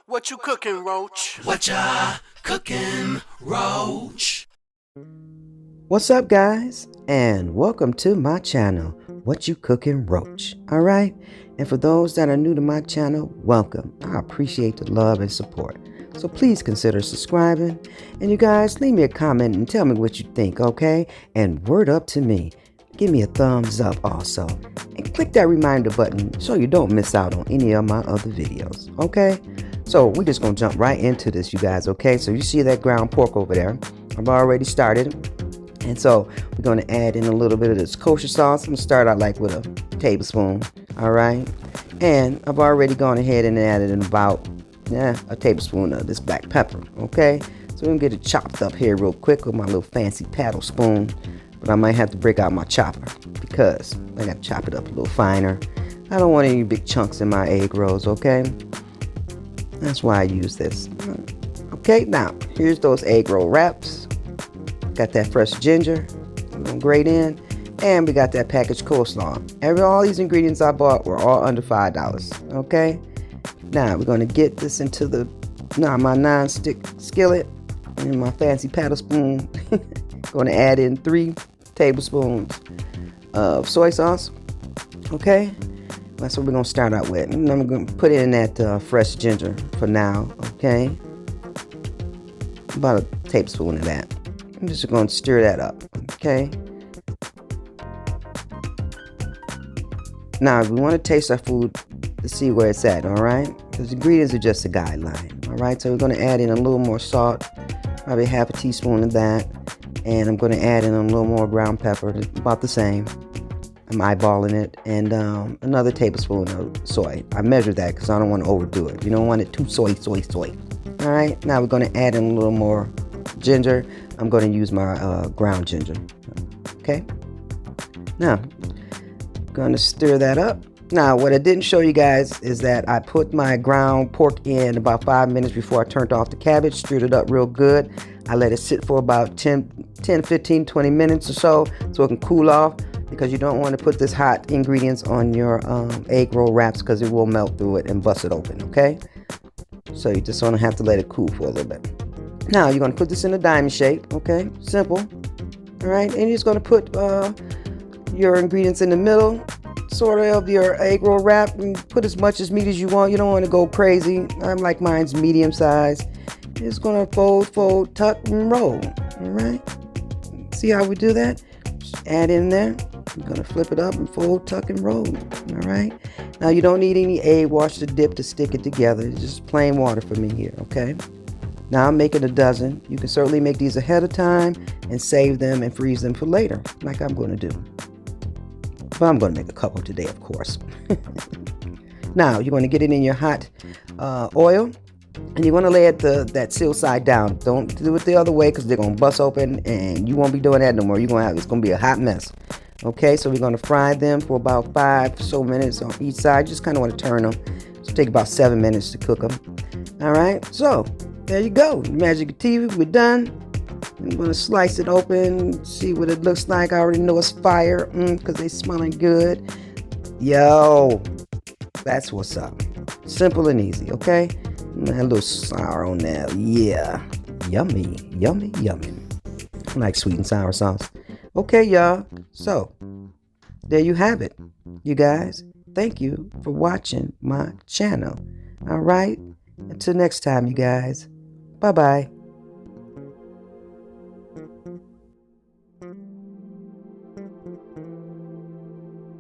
What you cooking, Roach? What ya cooking, Roach? What's up, guys, and welcome to my channel, What You Cooking, Roach. All right, and for those that are new to my channel, welcome. I appreciate the love and support, so please consider subscribing. And you guys, leave me a comment and tell me what you think, okay? And word up to me, give me a thumbs up also, and click that reminder button so you don't miss out on any of my other videos, okay? So we're just gonna jump right into this, you guys, okay? So you see that ground pork over there. I've already started. And so we're going to add in a little bit of this kosher sauce. I'm going to start out like with a tablespoon, all right? And I've already gone ahead and added in about a tablespoon of this black pepper, okay? So we're going to get it chopped up here real quick with my little fancy paddle spoon. But I might have to break out my chopper because I got to chop it up a little finer. I don't want any big chunks in my egg rolls, okay? That's why I use this. Okay, now here's those egg roll wraps. Got that fresh ginger, we're gonna grate in, and we got that packaged coleslaw. All these ingredients I bought were all under $5. Okay, now we're gonna get this into my non-stick skillet and my fancy paddle spoon. Gonna add in 3 tablespoons of soy sauce. Okay, that's what we're gonna start out with, and then we're gonna put in that fresh ginger for now. Okay, about a tablespoon of that. I'm just going to stir that up, okay? Now, we want to taste our food to see where it's at, all right? Because the ingredients are just a guideline, all right? So we're going to add in a little more salt, probably half a teaspoon of that. And I'm going to add in a little more ground pepper, about the same. I'm eyeballing it. And another tablespoon of soy. I measured that because I don't want to overdo it. You don't want it too soy. All right, now we're going to add in a little more ginger. I'm going to use my ground ginger. Okay, now I'm going to stir that up. Now what I didn't show you guys is that I put my ground pork in about 5 minutes before I turned off the cabbage, stirred it up real good. I let it sit for about 10, 15, 20 minutes or so it can cool off, because you don't want to put this hot ingredients on your egg roll wraps because it will melt through it and bust it open, okay? So you just want to have to let it cool for a little bit. Now you're going to put this in a diamond shape, okay? Simple. All right, and you're just going to put your ingredients in the middle, sort of your egg roll wrap, and put as much as meat as you want. You don't want to go crazy. I'm like mine's medium size. You're just going to fold, tuck, and roll. All right. See how we do that? Just add in there. You're going to flip it up and fold, tuck, and roll. All right. Now you don't need any egg wash to dip to stick it together. It's just plain water for me here, okay? Now I'm making a dozen. You can certainly make these ahead of time and save them and freeze them for later, like I'm going to do. But I'm going to make a couple today, of course. Now you're going to get it in your hot oil, and you want to lay it that seal side down. Don't do it the other way because they're going to bust open, and you won't be doing that no more. It's going to be a hot mess. Okay, so we're going to fry them for about 5 or so minutes on each side. Just kind of want to turn them. It'll take about 7 minutes to cook them. All right, so there you go. Magic TV, we're done. I'm going to slice it open, see what it looks like. I already know it's fire because they smelling good. Yo, that's what's up. Simple and easy, okay? A little sour on there. Yeah, yummy. I like sweet and sour sauce. Okay, y'all. So, there you have it, you guys. Thank you for watching my channel. All right? Until next time, you guys. Bye-bye.